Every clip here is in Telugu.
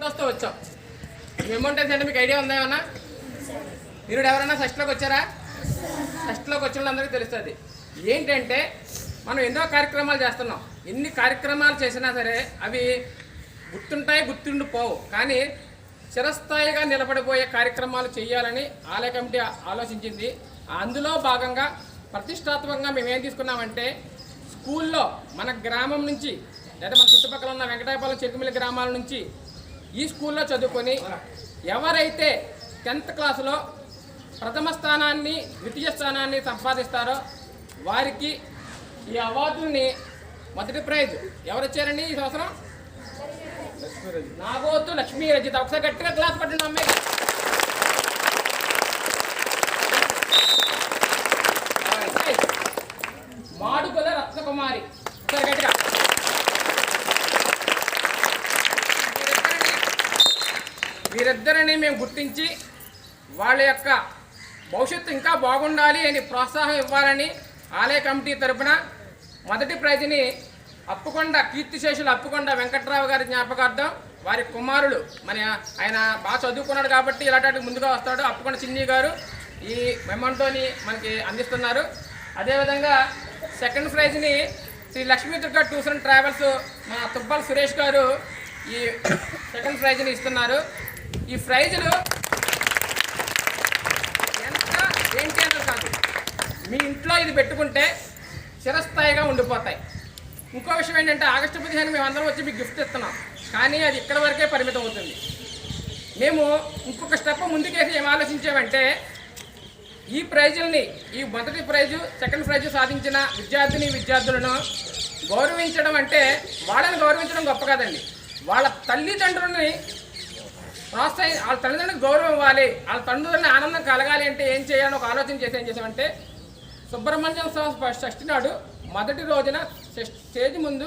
సిలబస్తో వచ్చాం. ఏమంటుంది అంటే మీకు ఐడియా ఉందా ఏమన్నా? మీరు ఎవరైనా ఫస్ట్లోకి వచ్చారా? ఫస్ట్లోకి వచ్చిన వాళ్ళందరికీ తెలుస్తుంది. ఏంటంటే మనం ఎన్నో కార్యక్రమాలు చేస్తున్నాం. ఎన్ని కార్యక్రమాలు చేసినా సరే అవి గుర్తుంటాయి, గుర్తుండిపోవు. కానీ చిరస్థాయిగా నిలబడిపోయే కార్యక్రమాలు చేయాలని ఆలయ కమిటీ ఆలోచించింది. అందులో భాగంగా ప్రతిష్టాత్మకంగా మేము ఏం తీసుకున్నామంటే స్కూల్లో మన గ్రామం నుంచి లేదా మన చుట్టుపక్కల ఉన్న వెంకటాయపాలెం చెరుకుమిల్లి గ్రామాల నుంచి ఈ స్కూల్లో చదువుకొని ఎవరైతే 10th క్లాసులో ప్రథమ స్థానాన్ని ద్వితీయ స్థానాన్ని సంపాదిస్తారో వారికి ఈ అవార్డుని మొదటి ప్రైజ్ ఎవరు వచ్చారండి ఈ సంవత్సరం? నాగోతు లక్ష్మీ రజిత. ఒకసారి గట్టిగా క్లాస్ పట్టండి అమ్మాయి. మాడుగుల రత్నకుమారి. ఒకసారి గట్టిగా. వీరిద్దరిని మేము గుర్తించి వాళ్ళ యొక్క భవిష్యత్తు ఇంకా బాగుండాలి అని ప్రోత్సాహం ఇవ్వాలని ఆలయ కమిటీ తరఫున మొదటి ప్రైజ్ని అప్పుకొండ కీర్తిశేషులు అప్పుకొండ వెంకట్రావు గారి జ్ఞాపకార్థం వారి కుమారులు ఆయన బాగా చదువుకున్నాడు కాబట్టి ఇలాంటి ముందుగా వస్తాడు. అప్పుకొండ చిన్ని గారు ఈ మెమంటోని మనకి అందిస్తున్నారు. అదేవిధంగా సెకండ్ ప్రైజ్ని Sri Lakshmi Durga tours and travels మా తుబ్బల్ సురేష్ గారు ఈ సెకండ్ ప్రైజ్ని ఇస్తున్నారు. ఈ ప్రైజులు ఎంత ఏంటి అన్నది కాదు, మీ ఇంట్లో ఇది పెట్టుకుంటే చిరస్థాయిగా ఉండిపోతాయి. ఇంకో విషయం ఏంటంటే ఆగస్టు 15 మేము అందరం వచ్చి మీకు గిఫ్ట్ ఇస్తున్నాం, కానీ అది ఇక్కడ వరకే పరిమితం అవుతుంది. మేము ఇంకొక స్టెప్ ముందుకేసి ఏం ఆలోచించామంటే ఈ ప్రైజుల్ని, ఈ మొదటి ప్రైజు సెకండ్ ప్రైజు సాధించిన విద్యార్థులను గౌరవించడం అంటే వాళ్ళని గౌరవించడం గొప్ప కాదండి, వాళ్ళ తల్లిదండ్రులని వాళ్ళ తల్లిదండ్రులకు గౌరవం ఇవ్వాలి, వాళ్ళ తల్లిదండ్రులని ఆనందం కలగాలి అంటే ఏం చేయాలని ఒక ఆలోచన చేసి ఏం చేసామంటే సుబ్రహ్మణ్యం షష్ఠి నాడు మొదటి రోజున స్టేజ్ ముందు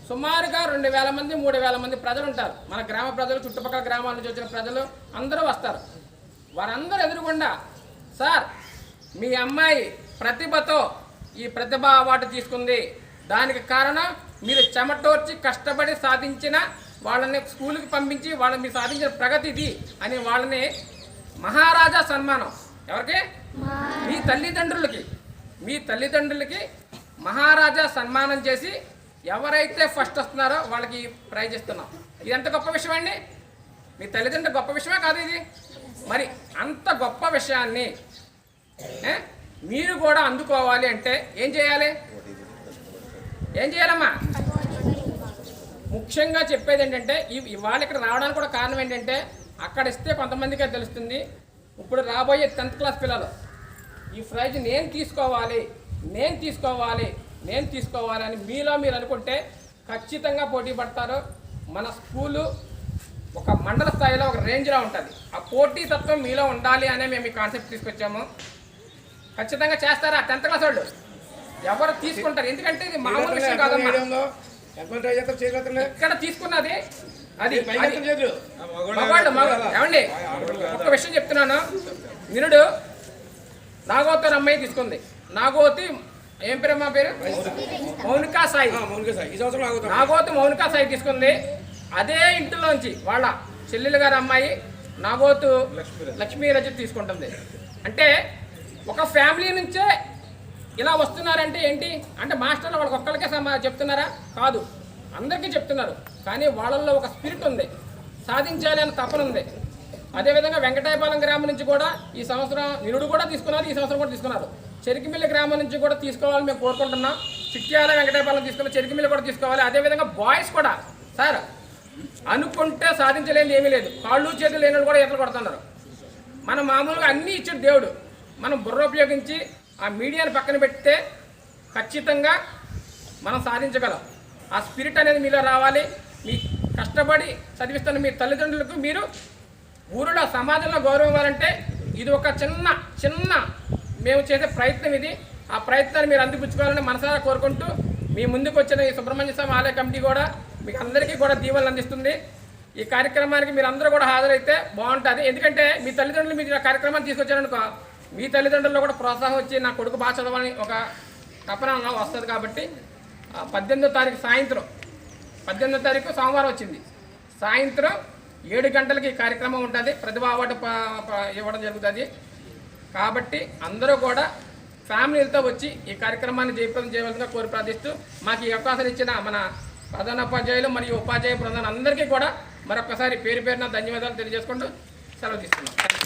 సుమారుగా 2000 మంది 3000 మంది ప్రజలు ఉంటారు. మన గ్రామ ప్రజలు, చుట్టుపక్కల గ్రామాల నుంచి వచ్చిన ప్రజలు అందరూ వస్తారు. వారందరూ ఎదురుగుండా సార్ మీ అమ్మాయి ప్రతిభతో ఈ ప్రతిభ అవార్డు తీసుకుంది, దానికి కారణం మీరు చెమటోర్చి కష్టపడి సాధించిన వాళ్ళని స్కూల్కి పంపించి వాళ్ళని మీరు సాధించిన ప్రగతి ఇది అని వాళ్ళని మహారాజా సన్మానం ఎవరికి? మీ తల్లిదండ్రులకి మహారాజా సన్మానం చేసి ఎవరైతే ఫస్ట్ వస్తున్నారో వాళ్ళకి ప్రైజ్ ఇస్తున్నాం. ఇది ఎంత గొప్ప విషయం అండి, మీ తల్లిదండ్రులు గొప్ప విషయమే కాదు ఇది. మరి అంత గొప్ప విషయాన్ని మీరు కూడా అందుకోవాలి అంటే ఏం చేయాలమ్మా? ముఖ్యంగా చెప్పేది ఏంటంటే ఇవాళ ఇక్కడ రావడానికి కూడా కారణం ఏంటంటే అక్కడ ఇస్తే కొంతమందికే తెలుస్తుంది. ఇప్పుడు రాబోయే 10th క్లాస్ పిల్లలు ఈ ప్రైజ్ నేను తీసుకోవాలి అని మీలో మీరు అనుకుంటే ఖచ్చితంగా పోటీ పడతారు. మన స్కూలు ఒక మండల స్థాయిలో ఒక రేంజ్లో ఉంటుంది. ఆ పోటీతత్వం మీలో ఉండాలి అనే మేము ఈ కాన్సెప్ట్ తీసుకొచ్చాము. ఖచ్చితంగా చేస్తారా 10th క్లాస్ వాళ్ళు? ఎవరు తీసుకుంటారు? ఎందుకంటే ఇది మామూలు విషయం కాదమ్మా. ఇక్కడ తీసుకున్నది అది ఏమండి, ఒక్క విషయం చెప్తున్నాను. నిరుడు నాగోతు అమ్మాయి తీసుకుంది. నాగోతి ఏం పేరు? అమ్మా పేరు మౌనికా సాయి. నాగోతు మౌనికా సాయి తీసుకుంది. అదే ఇంటిలోంచి వాళ్ళ చెల్లెలు గారి అమ్మాయి నాగోతు లక్ష్మీ రజిత తీసుకుంటుంది. అంటే ఒక ఫ్యామిలీ నుంచే ఇలా వస్తున్నారంటే ఏంటి అంటే మాస్టర్లు వాళ్ళకి ఒక్కరికే చెప్తున్నారా? కాదు, అందరికీ చెప్తున్నారు. కానీ వాళ్ళల్లో ఒక స్పిరిట్ ఉంది, సాధించాలి అని తపన ఉంది. అదేవిధంగా వెంకటాయపాలెం గ్రామం నుంచి కూడా ఈ సంవత్సరం నిరుడు కూడా తీసుకున్నారు, ఈ సంవత్సరం కూడా తీసుకున్నారు. చెరుకుమిల్లి గ్రామం నుంచి కూడా తీసుకోవాలని మేము కోరుకుంటున్నాం. చిట్యాల వెంకటాయపాలెం తీసుకున్న చెరుకుమిల్లి కూడా తీసుకోవాలి. అదేవిధంగా బాయ్స్ కూడా సార్ అనుకుంటే సాధించలేనిది ఏమీ లేదు. కాళ్ళు చేతులు లేని కూడా ఈతలు కొడుతున్నారు. మనం మామూలుగా అన్నీ ఇచ్చాడు దేవుడు. మనం బుర్ర ఉపయోగించి ఆ మీడియాని పక్కన పెడితే ఖచ్చితంగా మనం సాధించగలం. ఆ స్పిరిట్ అనేది మీలో రావాలి. మీ కష్టపడి చదివిస్తున్న మీ తల్లిదండ్రులకు మీరు ఊరిలో సమాజంలో గౌరవం ఇవ్వాలంటే ఇది ఒక చిన్న మేము చేసే ప్రయత్నం ఇది. ఆ ప్రయత్నాన్ని మీరు అందిపుచ్చుకోవాలని మనసారా కోరుకుంటూ మీ ముందుకు వచ్చిన ఈ సుబ్రహ్మణ్య స్వామి ఆలయ కమిటీ కూడా మీకు అందరికీ కూడా దీవెనలు అందిస్తుంది. ఈ కార్యక్రమానికి మీరు అందరూ కూడా హాజరైతే బాగుంటుంది. ఎందుకంటే మీ తల్లిదండ్రులు మీరు కార్యక్రమాన్ని తీసుకొచ్చారనుకో మీ తల్లిదండ్రుల్లో కూడా ప్రోత్సాహం వచ్చి నా కొడుకు బాగా చదవాలని ఒక తపన వస్తుంది. కాబట్టి 18వ తారీఖు సాయంత్రం 18వ తారీఖు సోమవారం వచ్చింది. సాయంత్రం 7 గంటలకి ఈ కార్యక్రమం ఉంటుంది. ప్రతిభా అవార్డు ఇవ్వడం జరుగుతుంది. కాబట్టి అందరూ కూడా ఫ్యామిలీలతో వచ్చి ఈ కార్యక్రమాన్ని జయప్రదం చేయవలసిందిగా కోరి ప్రార్థిస్తూ మాకు ఈ అవకాశాలు ఇచ్చిన మన ప్రధానోపాధ్యాయులు మరియు ఉపాధ్యాయ బృందాన్ని అందరికీ కూడా మరొకసారి పేరు పేరున ధన్యవాదాలు తెలియజేసుకుంటూ సెలవు తీసుకున్నాం.